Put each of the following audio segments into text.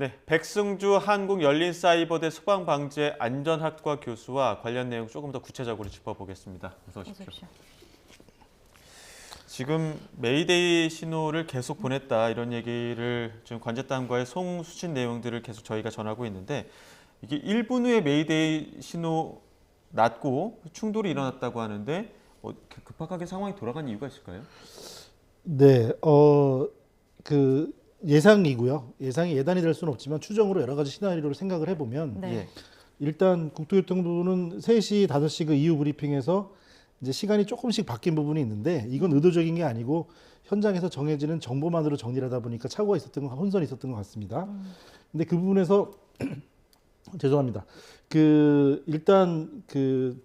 네, 백승주 한국열린사이버대 소방방재 안전학과 교수와 관련 내용 조금 더 구체적으로 짚어보겠습니다. 어서 오십시오. 지금 메이데이 신호를 계속 보냈다 이런 얘기를 지금 관제단과의 송수신 내용들을 계속 저희가 전하고 있는데 이게 1분 후에 메이데이 신호 났고 충돌이 일어났다고 하는데 급박하게 상황이 돌아간 이유가 있을까요? 네, 예상이고요. 예상이 예단이 될 수는 없지만 추정으로 여러 가지 시나리오를 생각을 해보면 네. 일단 국토교통부는 3시, 5시 그 이후 브리핑에서 이제 시간이 조금씩 바뀐 부분이 있는데 이건 의도적인 게 아니고 현장에서 정해지는 정보만으로 정리를 하다 보니까 착오가 있었던 거, 혼선이 있었던 것 같습니다. 근데 그 부분에서 죄송합니다. 일단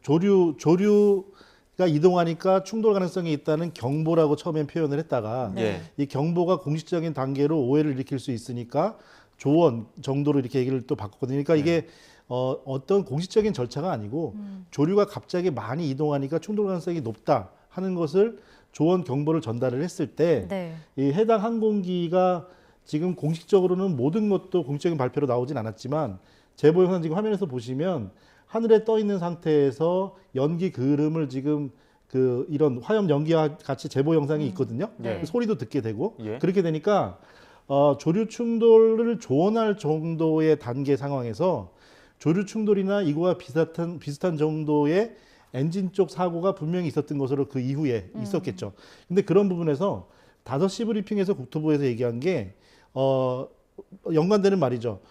조류가 이동하니까 충돌 가능성이 있다는 경보라고 처음엔 표현을 했다가 네. 이 경보가 공식적인 단계로 오해를 일으킬 수 있으니까 조언 정도로 이렇게 얘기를 또 바꿨거든요. 그러니까 이게 어떤 공식적인 절차가 아니고 조류가 갑자기 많이 이동하니까 충돌 가능성이 높다 하는 것을 조언 경보를 전달을 했을 때 네. 이 해당 항공기가 지금 공식적으로는 모든 것도 공식적인 발표로 나오진 않았지만 제보 영상 지금 화면에서 보시면 하늘에 떠 있는 상태에서 연기 그름을 지금 이런 화염 연기와 같이 제보 영상이 있거든요. 네. 그 소리도 듣게 되고 예. 그렇게 되니까 조류 충돌을 조언할 정도의 단계 상황에서 조류 충돌이나 이거와 비슷한 정도의 엔진 쪽 사고가 분명히 있었던 것으로 그 이후에 있었겠죠. 근데 그런 부분에서 5시 브리핑에서 국토부에서 얘기한 게 연관되는 말이죠.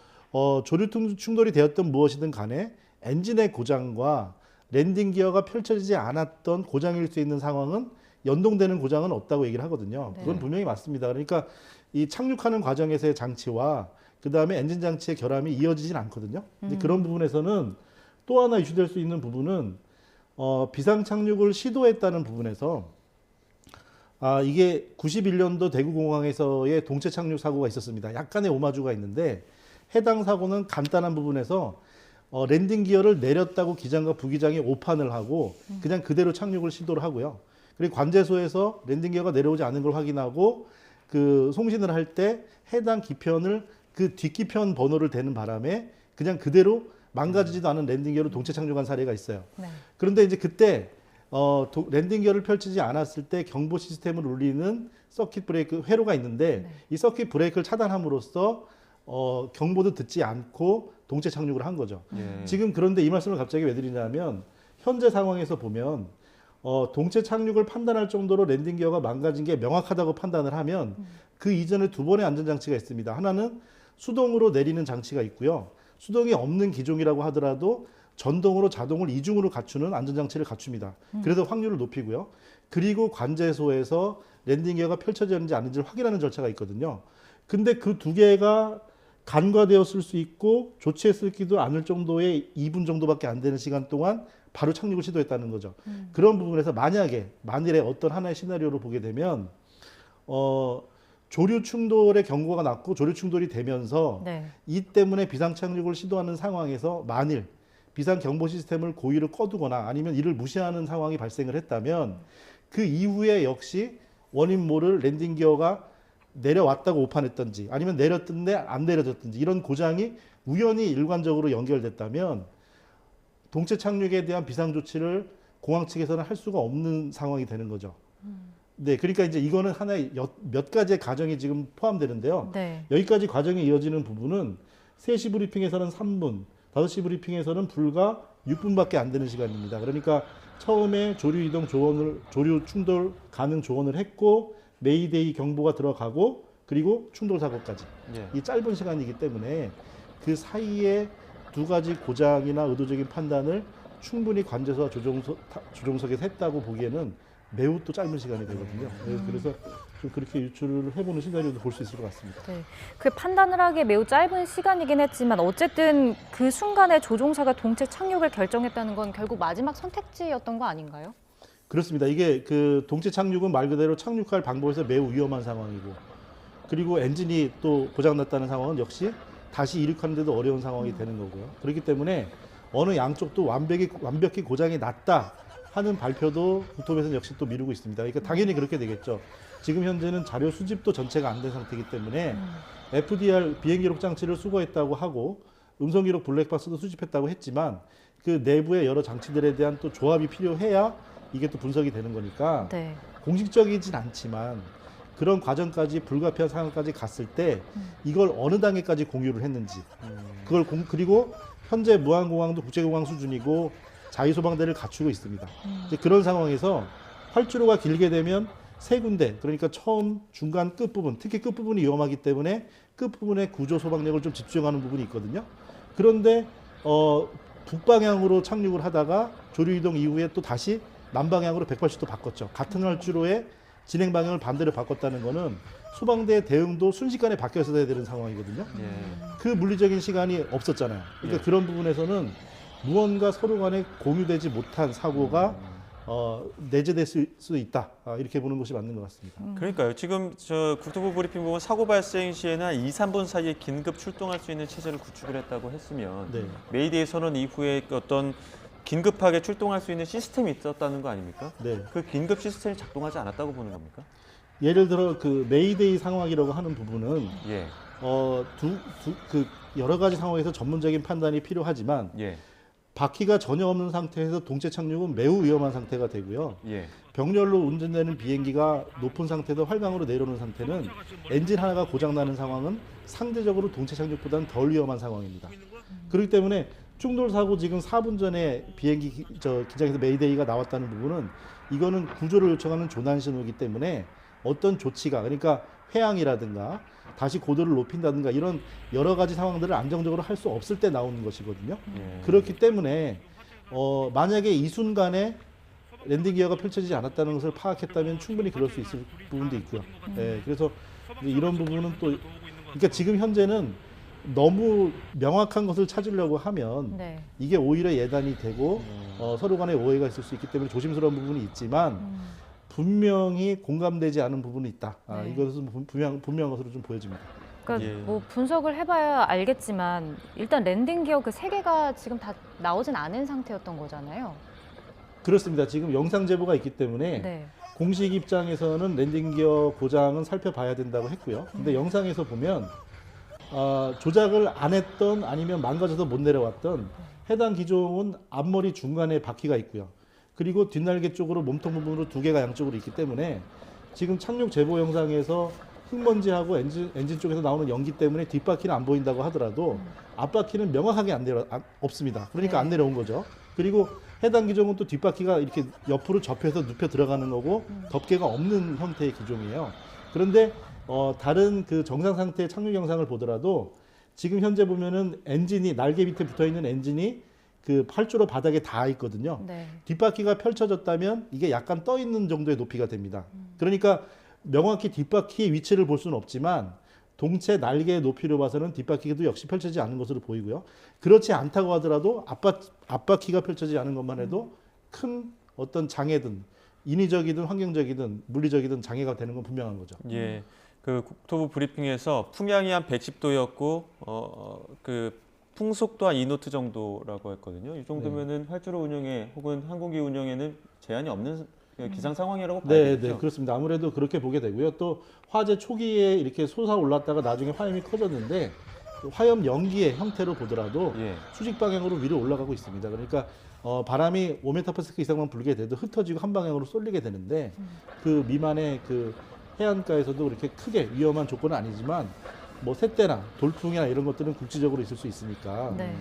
조류 충돌이 되었던 무엇이든 간에 엔진의 고장과 랜딩 기어가 펼쳐지지 않았던 고장일 수 있는 상황은 연동되는 고장은 없다고 얘기를 하거든요. 그건 분명히 맞습니다. 그러니까 이 착륙하는 과정에서의 장치와 그 다음에 엔진 장치의 결함이 이어지진 않거든요. 근데 그런 부분에서는 또 하나 이슈될 수 있는 부분은 비상 착륙을 시도했다는 부분에서 이게 91년도 대구공항에서의 동체 착륙 사고가 있었습니다. 약간의 오마주가 있는데 해당 사고는 간단한 부분에서 랜딩 기어를 내렸다고 기장과 부기장이 오판을 하고 그냥 그대로 착륙을 시도를 하고요. 그리고 관제소에서 랜딩 기어가 내려오지 않은 걸 확인하고 그 송신을 할 때 해당 기편을 그 뒷기편 번호를 대는 바람에 그냥 그대로 망가지지도 않은 랜딩 기어를 동체 착륙한 사례가 있어요. 네. 그런데 이제 그때 랜딩 기어를 펼치지 않았을 때 경보 시스템을 울리는 서킷 브레이크 회로가 있는데 이 서킷 브레이크를 차단함으로써 경보도 듣지 않고 동체 착륙을 한 거죠. 지금 그런데 이 말씀을 갑자기 왜 드리냐면 현재 상황에서 보면 동체 착륙을 판단할 정도로 랜딩 기어가 망가진 게 명확하다고 판단을 하면 그 이전에 2번의 안전장치가 있습니다. 하나는 수동으로 내리는 장치가 있고요. 수동이 없는 기종이라고 하더라도 전동으로 자동을 이중으로 갖추는 안전장치를 갖춥니다. 그래서 확률을 높이고요. 그리고 관제소에서 랜딩 기어가 펼쳐졌는지 아닌지를 확인하는 절차가 있거든요. 근데 그 2개가 간과되었을 수 있고 조치했을지도 않을 정도의 2분 정도밖에 안 되는 시간 동안 바로 착륙을 시도했다는 거죠. 그런 부분에서 만일에 어떤 하나의 시나리오를 보게 되면 조류 충돌의 경고가 났고 조류 충돌이 되면서 이 때문에 비상 착륙을 시도하는 상황에서 만일 비상 경보 시스템을 고의로 꺼두거나 아니면 이를 무시하는 상황이 발생을 했다면 그 이후에 역시 원인 모를 랜딩 기어가 내려왔다고 오판했던지 아니면 내렸던데 안 내려졌든지 이런 고장이 우연히 일관적으로 연결됐다면 동체 착륙에 대한 비상 조치를 공항 측에서는 할 수가 없는 상황이 되는 거죠. 네, 그러니까 이제 이거는 하나의 몇 가지의 과정이 지금 포함되는데요. 네. 여기까지 과정이 이어지는 부분은 3시 브리핑에서는 3분, 5시 브리핑에서는 불과 6분밖에 안 되는 시간입니다. 그러니까 처음에 조류 이동 조언을, 조류 충돌 가능 조언을 했고 메이데이 경보가 들어가고 그리고 충돌 사고까지 이 짧은 시간이기 때문에 그 사이에 2가지 고장이나 의도적인 판단을 충분히 관제소와 조종석에서 했다고 보기에는 매우 또 짧은 시간이 되거든요. 그래서 좀 그렇게 유출을 해보는 시나리오도 볼 수 있을 것 같습니다. 네. 그 판단을 하기에 매우 짧은 시간이긴 했지만 어쨌든 그 순간에 조종사가 동체 착륙을 결정했다는 건 결국 마지막 선택지였던 거 아닌가요? 그렇습니다. 이게 그 동체 착륙은 말 그대로 착륙할 방법에서 매우 위험한 상황이고 그리고 엔진이 또 고장났다는 상황은 역시 다시 이륙하는데도 어려운 상황이 되는 거고요. 그렇기 때문에 어느 양쪽도 완벽히 고장이 났다 하는 발표도 국토부에서는 역시 또 미루고 있습니다. 그러니까 당연히 그렇게 되겠죠. 지금 현재는 자료 수집도 전체가 안 된 상태이기 때문에 FDR 비행기록 장치를 수거했다고 하고 음성기록 블랙박스도 수집했다고 했지만 그 내부의 여러 장치들에 대한 또 조합이 필요해야 이게 또 분석이 되는 거니까 네. 공식적이진 않지만 그런 과정까지 불가피한 상황까지 갔을 때 이걸 어느 단계까지 공유를 했는지 그걸 그리고 현재 무한공항도 국제공항 수준이고 자유소방대를 갖추고 있습니다. 이제 그런 상황에서 활주로가 길게 되면 세 군데, 그러니까 처음, 중간, 끝부분, 특히 끝부분이 위험하기 때문에 끝부분에 구조 소방력을 좀 집중하는 부분이 있거든요. 그런데 북방향으로 착륙을 하다가 조류 이동 이후에 또 다시 남방향으로 180도 바꿨죠. 같은 활주로에 진행 방향을 반대로 바꿨다는 거는 소방대 대응도 순식간에 바뀌어서 해야 되는 상황이거든요. 예. 그 물리적인 시간이 없었잖아요. 그러니까 예. 그런 부분에서는 무언가 서로 간에 공유되지 못한 사고가 내재될 수 있다. 이렇게 보는 것이 맞는 것 같습니다. 그러니까요. 지금 저 국토부 브리핑 보면 사고 발생 시에는 한 2, 3분 사이에 긴급 출동할 수 있는 체제를 구축을 했다고 했으면 네. 메이데이 선언 이후에 어떤 긴급하게 출동할 수 있는 시스템이 있었다는 거 아닙니까? 네. 그 긴급 시스템이 작동하지 않았다고 보는 겁니까? 예를 들어 그 메이데이 상황이라고 하는 부분은 예. 그 여러 가지 상황에서 전문적인 판단이 필요하지만 예. 바퀴가 전혀 없는 상태에서 동체 착륙은 매우 위험한 상태가 되고요. 예. 병렬로 운전되는 비행기가 높은 상태에서 활강으로 내려오는 상태는 엔진 하나가 고장나는 상황은 상대적으로 동체 착륙보다는 덜 위험한 상황입니다. 그렇기 때문에 충돌 사고 지금 4분 전에 비행기 기장에서 메이데이가 나왔다는 부분은 이거는 구조를 요청하는 조난 신호이기 때문에 어떤 조치가, 그러니까 회항이라든가 다시 고도를 높인다든가 이런 여러 가지 상황들을 안정적으로 할 수 없을 때 나오는 것이거든요. 예. 그렇기 때문에 만약에 이 순간에 랜딩 기어가 펼쳐지지 않았다는 것을 파악했다면 충분히 그럴 수 있을 부분도 있고요. 예, 그래서 이런 부분은 또 그러니까 지금 현재는 너무 명확한 것을 찾으려고 하면 네. 이게 오히려 예단이 되고 서로 간에 오해가 있을 수 있기 때문에 조심스러운 부분이 있지만 분명히 공감되지 않은 부분이 있다. 네. 이것은 분명한 것으로 좀 보여집니다. 그러니까 예. 뭐 분석을 해봐야 알겠지만 일단 랜딩 기어 그 세 개가 지금 다 나오진 않은 상태였던 거잖아요. 그렇습니다. 지금 영상 제보가 있기 때문에 네. 공식 입장에서는 랜딩 기어 고장은 살펴봐야 된다고 했고요. 근데 영상에서 보면 조작을 안 했던 아니면 망가져서 못 내려왔던 해당 기종은 앞머리 중간에 바퀴가 있고요. 그리고 뒷날개 쪽으로 몸통 부분으로 두 개가 양쪽으로 있기 때문에 지금 착륙 제보 영상에서 흙먼지하고 엔진 쪽에서 나오는 연기 때문에 뒷바퀴는 안 보인다고 하더라도 앞바퀴는 명확하게 없습니다. 그러니까 네. 안 내려온 거죠. 그리고 해당 기종은 또 뒷바퀴가 이렇게 옆으로 접혀서 눕혀 들어가는 거고 덮개가 없는 형태의 기종이에요. 그런데 다른 그 정상 상태의 착륙 영상을 보더라도 지금 현재 보면은 엔진이 날개 밑에 붙어 있는 엔진이 그 활주로 바닥에 닿아 있거든요. 네. 뒷바퀴가 펼쳐졌다면 이게 약간 떠 있는 정도의 높이가 됩니다. 그러니까 명확히 뒷바퀴의 위치를 볼 수는 없지만 동체 날개의 높이로 봐서는 뒷바퀴도 역시 펼쳐지지 않은 것으로 보이고요. 그렇지 않다고 하더라도 앞바퀴가 펼쳐지지 않은 것만 해도 큰 어떤 장애든 인위적이든 환경적이든 물리적이든 장애가 되는 건 분명한 거죠. 예. 그 국토부 브리핑에서 풍향이 한 110도였고 그 풍속도 한 2노트 정도라고 했거든요. 이 정도면은 활주로 운영에 혹은 항공기 운영에는 제한이 없는 기상 상황이라고 봐야 네, 되겠죠. 네, 그렇습니다. 아무래도 그렇게 보게 되고요. 또 화재 초기에 이렇게 솟아올랐다가 나중에 화염이 커졌는데 그 화염 연기의 형태로 보더라도 예. 수직 방향으로 위로 올라가고 있습니다. 그러니까 바람이 5m/s 이상만 불게 돼도 흩어지고 한 방향으로 쏠리게 되는데 그 미만의 그 해안가에서도 그렇게 크게 위험한 조건은 아니지만 뭐 새떼나 돌풍이나 이런 것들은 국지적으로 있을 수 있으니까 네.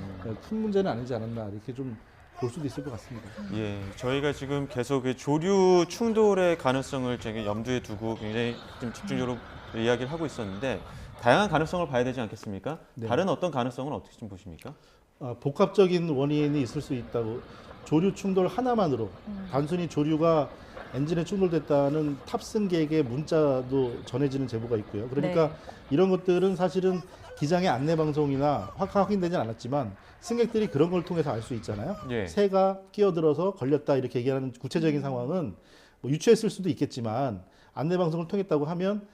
큰 문제는 아니지 않았나 이렇게 좀 볼 수도 있을 것 같습니다. 예, 저희가 지금 계속 그 조류 충돌의 가능성을 저기 염두에 두고 굉장히 좀 집중적으로 이야기를 하고 있었는데 다양한 가능성을 봐야 되지 않겠습니까? 네. 다른 어떤 가능성은 어떻게 좀 보십니까? 복합적인 원인이 있을 수 있다고 조류 충돌 하나만으로 단순히 조류가 엔진에 충돌됐다는 탑승객의 문자도 전해지는 제보가 있고요. 그러니까 네. 이런 것들은 사실은 기장의 안내 방송이나 확인되진 않았지만 승객들이 그런 걸 통해서 알 수 있잖아요. 예. 새가 끼어들어서 걸렸다 이렇게 얘기하는 구체적인 상황은 뭐 유추했을 수도 있겠지만 안내 방송을 통했다고 하면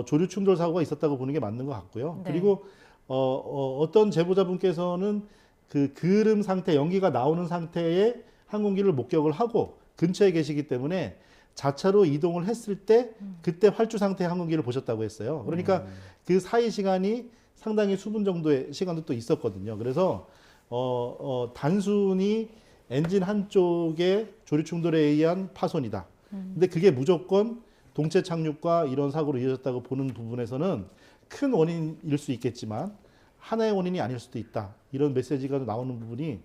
조류 충돌 사고가 있었다고 보는 게 맞는 것 같고요. 네. 그리고 어떤 제보자분께서는 그 그름 상태, 연기가 나오는 상태의 항공기를 목격을 하고 근처에 계시기 때문에 자차로 이동을 했을 때 그때 활주 상태의 항공기를 보셨다고 했어요. 그러니까 그 사이 시간이 상당히 수분 정도의 시간도 또 있었거든요. 그래서 단순히 엔진 한쪽의 조류 충돌에 의한 파손이다. 근데 그게 무조건 동체 착륙과 이런 사고로 이어졌다고 보는 부분에서는 큰 원인일 수 있겠지만 하나의 원인이 아닐 수도 있다. 이런 메시지가 나오는 부분이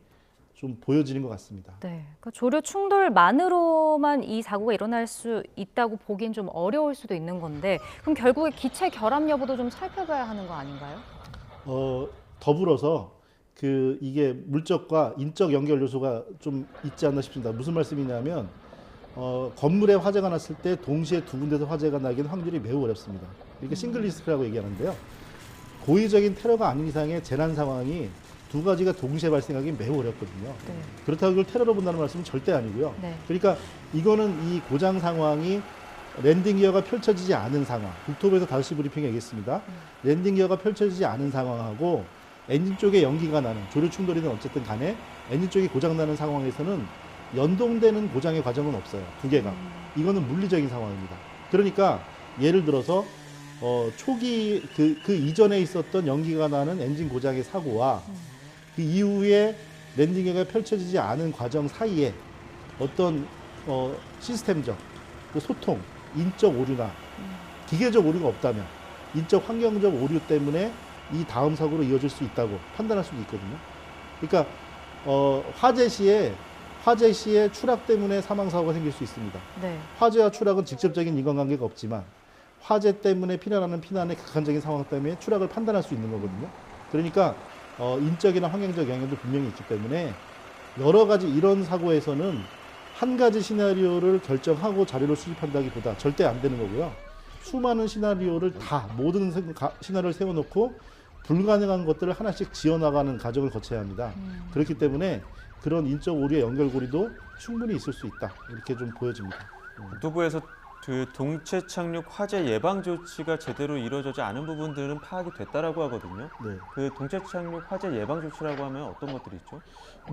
좀 보여지는 것 같습니다. 네, 그 조류 충돌만으로만 이 사고가 일어날 수 있다고 보기엔 좀 어려울 수도 있는 건데 그럼 결국에 기체 결함 여부도 좀 살펴봐야 하는 거 아닌가요? 더불어서 이게 물적과 인적 연결 요소가 좀 있지 않나 싶습니다. 무슨 말씀이냐면 건물에 화재가 났을 때 동시에 두 군데서 화재가 나기는 확률이 매우 어렵습니다. 이렇게 싱글 리스크라고 얘기하는데요. 고의적인 테러가 아닌 이상의 재난 상황이 두 가지가 동시에 발생하기 매우 어렵거든요. 네. 그렇다고 그걸 테러로 본다는 말씀은 절대 아니고요. 네. 그러니까 이거는 이 고장 상황이 랜딩 기어가 펼쳐지지 않은 상황, 국토부에서 5시 브리핑에 얘기했습니다. 랜딩 기어가 펼쳐지지 않은 상황하고 엔진 쪽에 연기가 나는 조류 충돌이든 어쨌든 간에 엔진 쪽이 고장 나는 상황에서는 연동되는 고장의 과정은 없어요. 두 개가. 이거는 물리적인 상황입니다. 그러니까 예를 들어서 초기 그 이전에 있었던 연기가 나는 엔진 고장의 사고와 그 이후에 랜딩 기어가 펼쳐지지 않은 과정 사이에 어떤 시스템적 그 소통, 인적 오류나 기계적 오류가 없다면 인적 환경적 오류 때문에 이 다음 사고로 이어질 수 있다고 판단할 수도 있거든요. 그러니까 화재 시에 추락 때문에 사망 사고가 생길 수 있습니다. 네. 화재와 추락은 직접적인 인과관계가 없지만 화재 때문에 피난하는 피난의 극한적인 상황 때문에 추락을 판단할 수 있는 거거든요. 그러니까 인적이나 환경적 영향도 분명히 있기 때문에 여러 가지 이런 사고에서는 한 가지 시나리오를 결정하고 자료를 수집한다기보다 절대 안 되는 거고요. 수많은 시나리오를 모든 시나리오를 세워놓고 불가능한 것들을 하나씩 지어나가는 과정을 거쳐야 합니다. 그렇기 때문에 그런 인적 오류의 연결고리도 충분히 있을 수 있다. 이렇게 좀 보여집니다. 국토부에서 그 동체 착륙 화재 예방 조치가 제대로 이루어지지 않은 부분들은 파악이 됐다라고 하거든요. 네. 그 동체 착륙 화재 예방 조치라고 하면 어떤 것들이 있죠?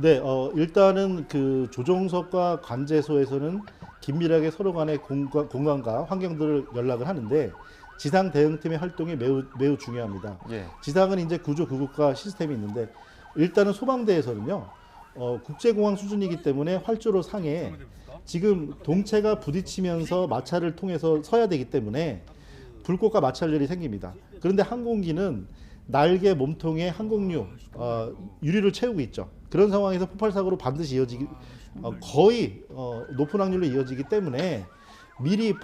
네, 일단은 그 조종석과 관제소에서는 긴밀하게 서로 간의 공간과 환경들을 연락을 하는데 지상 대응팀의 활동이 매우 중요합니다. 예. 지상은 이제 구조 구급과 시스템이 있는데 일단은 소방대에서는요, 국제공항 수준이기 때문에 활주로 상에 지금 동체가 부딪히면서 마찰을 통해서 서야 되기 때문에 불꽃과 마찰 일이 생깁니다. 그런데 항공기는 날개 몸통에 항공유, 유리를 채우고 있죠. 그런 상황에서 폭발 사고로 반드시 거의 높은 확률로 이어지기 때문에 미리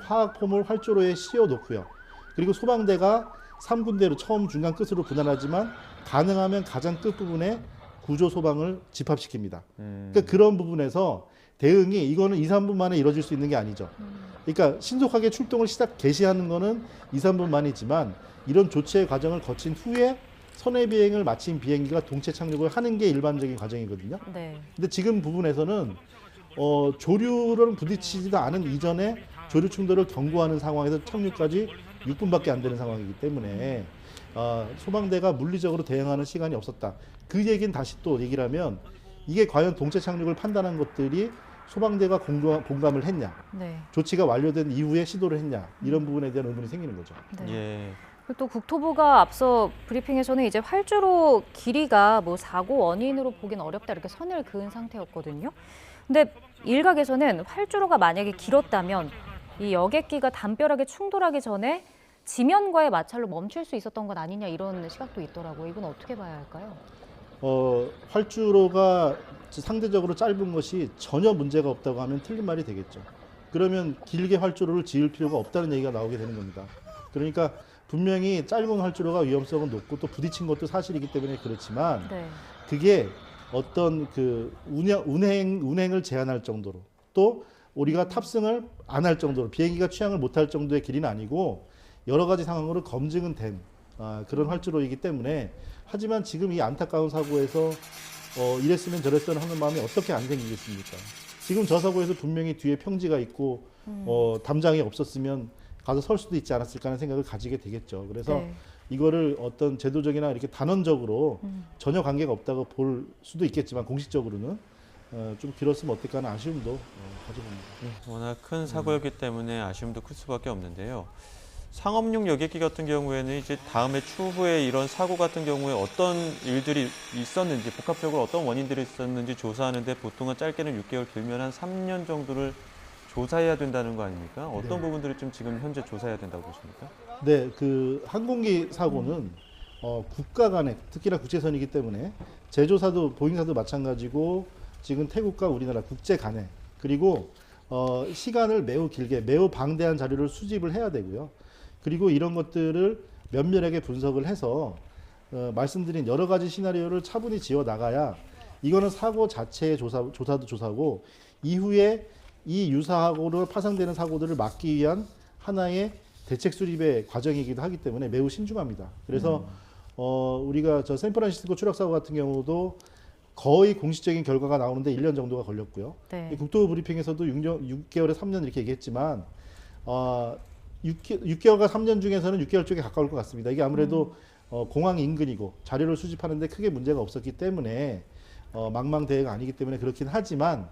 화학 폼을 활주로에 씌워 놓고요. 그리고 소방대가 3군데로 처음, 중간, 끝으로 분할하지만 가능하면 가장 끝 부분에 구조 소방을 집합시킵니다. 그러니까 그런 부분에서 대응이 이거는 2, 3분 만에 이루어질 수 있는 게 아니죠. 그러니까 신속하게 출동을 개시하는 거는 2, 3분 만이지만 이런 조치의 과정을 거친 후에 선의 비행을 마친 비행기가 동체 착륙을 하는 게 일반적인 과정이거든요. 네. 근데 지금 부분에서는 조류를 부딪히지도 않은 이전에 조류 충돌을 경고하는 상황에서 착륙까지 6분밖에 안 되는 상황이기 때문에 소방대가 물리적으로 대응하는 시간이 없었다. 그 얘기는 다시 또 얘기를 하면 이게 과연 동체 착륙을 판단한 것들이 소방대가 공감을 했냐, 네. 조치가 완료된 이후에 시도를 했냐, 이런 부분에 대한 의문이 생기는 거죠. 네. 예. 그리고 또 국토부가 앞서 브리핑에서는 이제 활주로 길이가 뭐 사고 원인으로 보긴 어렵다 이렇게 선을 그은 상태였거든요. 근데 일각에서는 활주로가 만약에 길었다면 이 여객기가 담벼락에 충돌하기 전에 지면과의 마찰로 멈출 수 있었던 것 아니냐 이런 시각도 있더라고요. 이건 어떻게 봐야 할까요? 활주로가 상대적으로 짧은 것이 전혀 문제가 없다고 하면 틀린 말이 되겠죠. 그러면 길게 활주로를 지을 필요가 없다는 얘기가 나오게 되는 겁니다. 그러니까 분명히 짧은 활주로가 위험성은 높고 또 부딪힌 것도 사실이기 때문에 그렇지만 네. 그게 어떤 그 운행을 제한할 정도로 또 우리가 탑승을 안 할 정도로 비행기가 취항을 못할 정도의 길이는 아니고 여러 가지 상황으로 검증은 된 그런 활주로이기 때문에 하지만 지금 이 안타까운 사고에서 이랬으면 저랬으면 하는 마음이 어떻게 안 생기겠습니까? 지금 저 사고에서 분명히 뒤에 평지가 있고 담장이 없었으면 가서 설 수도 있지 않았을까 하는 생각을 가지게 되겠죠. 그래서 네. 이거를 어떤 제도적이나 이렇게 단언적으로 전혀 관계가 없다고 볼 수도 있겠지만 공식적으로는 좀 길었으면 어떨까 하는 아쉬움도 가져봅니다. 워낙 큰 사고였기 때문에 아쉬움도 클 수밖에 없는데요. 상업용 여객기 같은 경우에는 이제 다음에 추후에 이런 사고 같은 경우에 어떤 일들이 있었는지, 복합적으로 어떤 원인들이 있었는지 조사하는데 보통은 짧게는 6개월, 길면 한 3년 정도를 조사해야 된다는 거 아닙니까? 어떤 부분들을 좀 지금 현재 조사해야 된다고 보십니까? 네, 그 항공기 사고는 국가 간의 특히나 국제선이기 때문에 제조사도 보잉사도 마찬가지고 지금 태국과 우리나라 국제 간에 그리고 시간을 매우 길게 매우 방대한 자료를 수집을 해야 되고요. 그리고 이런 것들을 면밀하게 분석을 해서 말씀드린 여러 가지 시나리오를 차분히 지어 나가야 이거는 사고 자체의 조사도 조사고 이후에 이 유사하고로 파생되는 사고들을 막기 위한 하나의 대책 수립의 과정이기도 하기 때문에 매우 신중합니다. 그래서 우리가 저 샌프란시스코 추락 사고 같은 경우도 거의 공식적인 결과가 나오는데 1년 정도가 걸렸고요. 네. 국토부 브리핑에서도 6개월에 3년 이렇게 얘기했지만 6개월과 3년 중에서는 6개월 쪽에 가까울 것 같습니다. 이게 아무래도 공항 인근이고 자료를 수집하는데 크게 문제가 없었기 때문에 망망대해가 아니기 때문에 그렇긴 하지만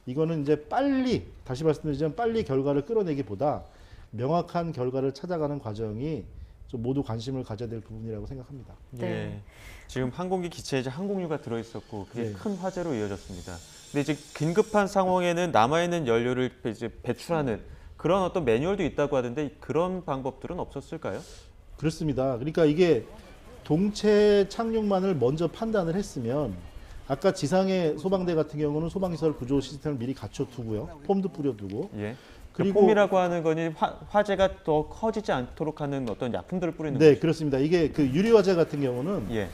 이거는 이제 빨리 다시 말씀드리자면 빨리 결과를 끌어내기보다 명확한 결과를 찾아가는 과정이 좀 모두 관심을 가져야 될 부분이라고 생각합니다. 네. 예. 지금 항공기 기체에 이제 항공유가 들어있었고 그게 네. 큰 화재로 이어졌습니다. 근데 이제 긴급한 상황에는 남아있는 연료를 이제 배출하는 그런 어떤 매뉴얼도 있다고 하던데 그런 방법들은 없었을까요? 그렇습니다. 그러니까 이게 동체 착륙만을 먼저 판단을 했으면 아까 지상의 소방대 같은 경우는 소방시설 구조 시스템을 미리 갖춰두고요. 폼도 뿌려두고 예. 그리고 폼이라고 하는 거니 화재가 더 커지지 않도록 하는 어떤 약품들을 뿌리는 네, 거죠. 그렇습니다. 이게 그 유리화재 같은 경우는 예.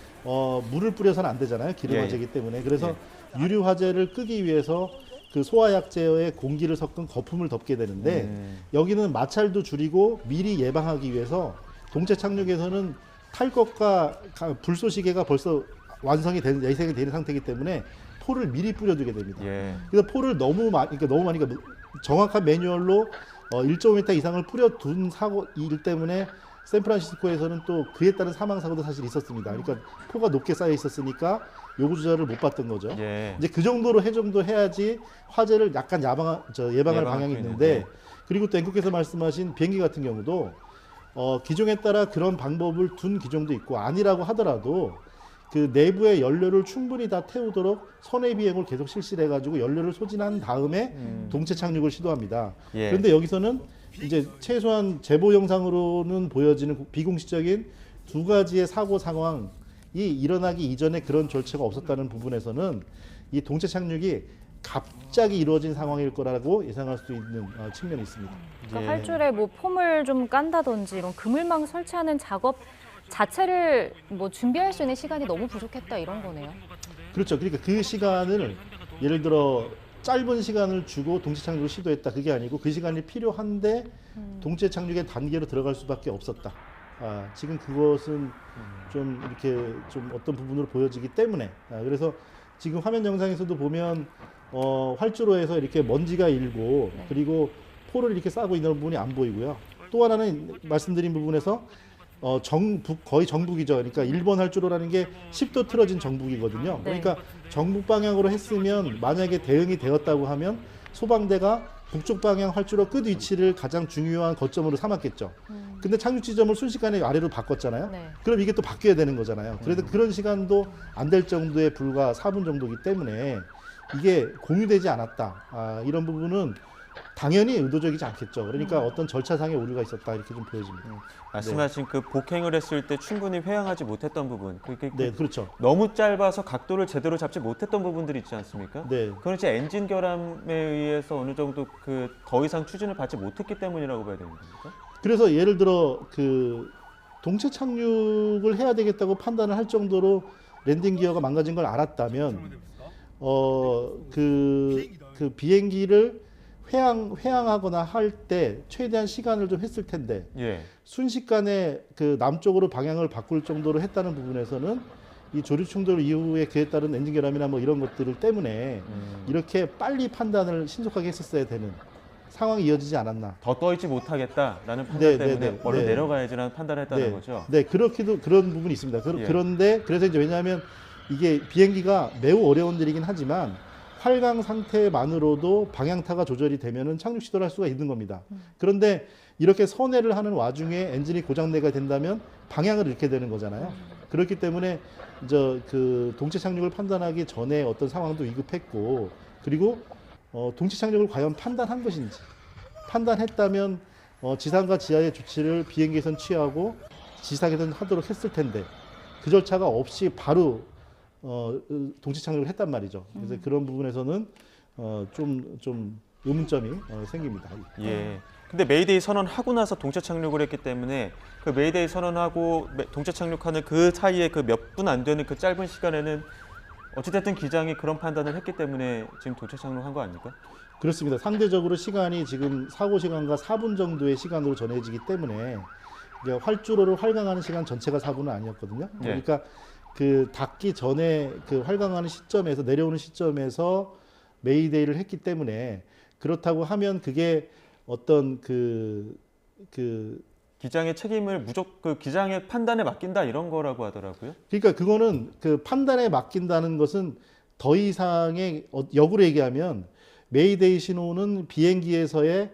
물을 뿌려서는 안 되잖아요. 기름 예, 예. 화재이기 때문에. 그래서 유리화재를 끄기 위해서 그 소화약재에 공기를 섞은 거품을 덮게 되는데 여기는 마찰도 줄이고 미리 예방하기 위해서 동체 착륙에서는 탈 것과 불쏘시개가 벌써 완성이 된 예상이 되는 상태이기 때문에 포를 미리 뿌려두게 됩니다. 예. 그래서 포를 너무 많이 그러니까 정확한 매뉴얼로 1.5m 이상을 뿌려둔 일 때문에 샌프란시스코에서는 또 그에 따른 사망 사고도 사실 있었습니다. 그러니까 포가 높게 쌓여 있었으니까 요구 조절을 못 봤던 거죠. 예. 이제 그 정도로 해정도 해야지 화재를 약간 예방할 방향이 있는데 그리고 또 앵커께서 말씀하신 비행기 같은 경우도 기종에 따라 그런 방법을 둔 기종도 있고 아니라고 하더라도 그 내부의 연료를 충분히 다 태우도록 선의 비행을 계속 실시해 가지고 연료를 소진한 다음에 동체 착륙을 시도합니다. 예. 그런데 여기서는 이제 최소한 제보 영상으로는 보여지는 비공식적인 두 가지의 사고 상황이 일어나기 이전에 그런 절차가 없었다는 부분에서는 이 동체 착륙이 갑자기 이루어진 상황일 거라고 예상할 수 있는 측면이 있습니다. 그러니까 예. 활줄에 뭐 폼을 좀 깐다든지 이런 그물망 설치하는 작업 자체를 뭐 준비할 수 있는 시간이 너무 부족했다 이런 거네요. 그렇죠. 그러니까 그 시간을 예를 들어 짧은 시간을 주고 동체 착륙을 시도했다 그게 아니고 그 시간이 필요한데 동체 착륙의 단계로 들어갈 수밖에 없었다. 지금 그것은 좀 이렇게 좀 어떤 부분으로 보여지기 때문에 그래서 지금 화면 영상에서도 보면 활주로에서 이렇게 먼지가 일고 그리고 포를 이렇게 싸고 있는 부분이 안 보이고요. 또 하나는 말씀드린 부분에서 거의 정북이죠. 그러니까 1번 활주로라는 게 10도 틀어진 정북이거든요. 네. 그러니까 정북 방향으로 했으면 만약에 대응이 되었다고 하면 소방대가 북쪽 방향 활주로 끝 위치를 가장 중요한 거점으로 삼았겠죠. 근데 착륙 지점을 순식간에 아래로 바꿨잖아요. 네. 그럼 이게 또 바뀌어야 되는 거잖아요. 그래도 그런 시간도 안 될 정도의 불과 4분 정도이기 때문에 이게 공유되지 않았다. 이런 부분은 당연히 의도적이지 않겠죠. 그러니까 어떤 절차상의 오류가 있었다 이렇게 좀 보여집니다. 말씀하신 그 복행을 했을 때 충분히 회항하지 못했던 부분, 네, 그렇죠. 너무 짧아서 각도를 제대로 잡지 못했던 부분들이 있지 않습니까? 네. 그건 이제 엔진 결함에 의해서 어느 정도 그 더 이상 추진을 받지 못했기 때문이라고 봐야 되는 겁니까? 그래서 예를 들어 그 동체 착륙을 해야 되겠다고 판단을 할 정도로 랜딩 기어가 망가진 걸 알았다면 그 비행기를 회항하거나 할 때 최대한 시간을 좀 했을 텐데 예. 순식간에 그 남쪽으로 방향을 바꿀 정도로 했다는 부분에서는 이 조류 충돌 이후에 그에 따른 엔진 결함이나 뭐 이런 것들 때문에 이렇게 빨리 판단을 신속하게 했었어야 되는 상황이 이어지지 않았나. 더 떠있지 못하겠다라는 판단 네, 때문에 네, 네, 얼른 네. 내려가야지라는 판단을 했다는 네, 거죠. 네, 그렇게도 그런 부분이 있습니다. 예. 그런데 그래서 이제 왜냐하면 이게 비행기가 매우 어려운 일이긴 하지만 활강 상태만으로도 방향타가 조절이 되면은 착륙 시도를 할 수가 있는 겁니다. 그런데 이렇게 선회를 하는 와중에 엔진이 고장내가 된다면 방향을 잃게 되는 거잖아요. 그렇기 때문에 그 동체 착륙을 판단하기 전에 어떤 상황도 위급했고, 그리고 동체 착륙을 과연 판단한 것인지, 판단했다면 지상과 지하의 조치를 비행기에선 취하고 지상에선 하도록 했을 텐데 그 절차가 없이 바로 동체 착륙을 했단 말이죠. 그래서 그런 부분에서는 좀 의문점이 생깁니다. 예. 근데 메이데이 선언하고 나서 동체 착륙을 했기 때문에 그 메이데이 선언하고 동체 착륙하는 그 사이에 그 몇 분 안 되는 그 짧은 시간에는 어찌됐든 기장이 그런 판단을 했기 때문에 지금 동체 착륙한 거 아닙니까? 그렇습니다. 상대적으로 시간이 지금 사고 시간과 4분 정도의 시간으로 전해지기 때문에 활주로를 활강하는 시간 전체가 4분은 아니었거든요. 그러니까 그 닿기 전에 그 활강하는 시점에서 내려오는 시점에서 메이데이를 했기 때문에, 그렇다고 하면 그게 어떤 기장의 책임을 무조건 그 기장의 판단에 맡긴다 이런 거라고 하더라고요. 그러니까 그거는 그 판단에 맡긴다는 것은 더 이상의 역으로 얘기하면 메이데이 신호는 비행기에서의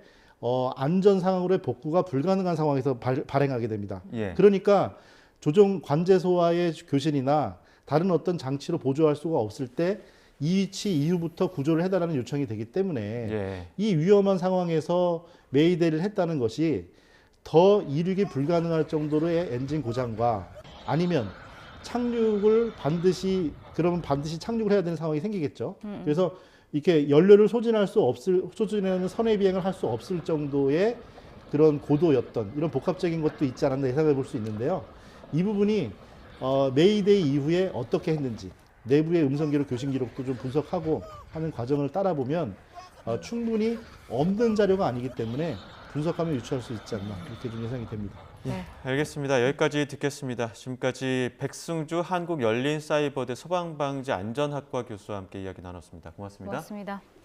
안전 상황으로의 복구가 불가능한 상황에서 발행하게 됩니다. 예. 그러니까 조종 관제소와의 교신이나 다른 어떤 장치로 보조할 수가 없을 때 이 위치 이후부터 구조를 해달라는 요청이 되기 때문에 예. 이 위험한 상황에서 메이데이를 했다는 것이 더 이륙이 불가능할 정도로의 엔진 고장과 아니면 착륙을 반드시 착륙을 해야 되는 상황이 생기겠죠. 그래서 이렇게 연료를 소진하는 선회 비행을 할 수 없을 정도의 그런 고도였던 이런 복합적인 것도 있지 않았나 예상해 볼 수 있는데요. 이 부분이 메이데이 이후에 어떻게 했는지 내부의 음성 기록, 교신 기록도 좀 분석하고 하는 과정을 따라보면 충분히 없는 자료가 아니기 때문에 분석하면 유추할 수 있지 않나 이렇게 좀 예상이 됩니다. 네. 알겠습니다. 여기까지 듣겠습니다. 지금까지 백승주 한국열린사이버대 소방방지안전학과 교수와 함께 이야기 나눴습니다. 고맙습니다. 고맙습니다.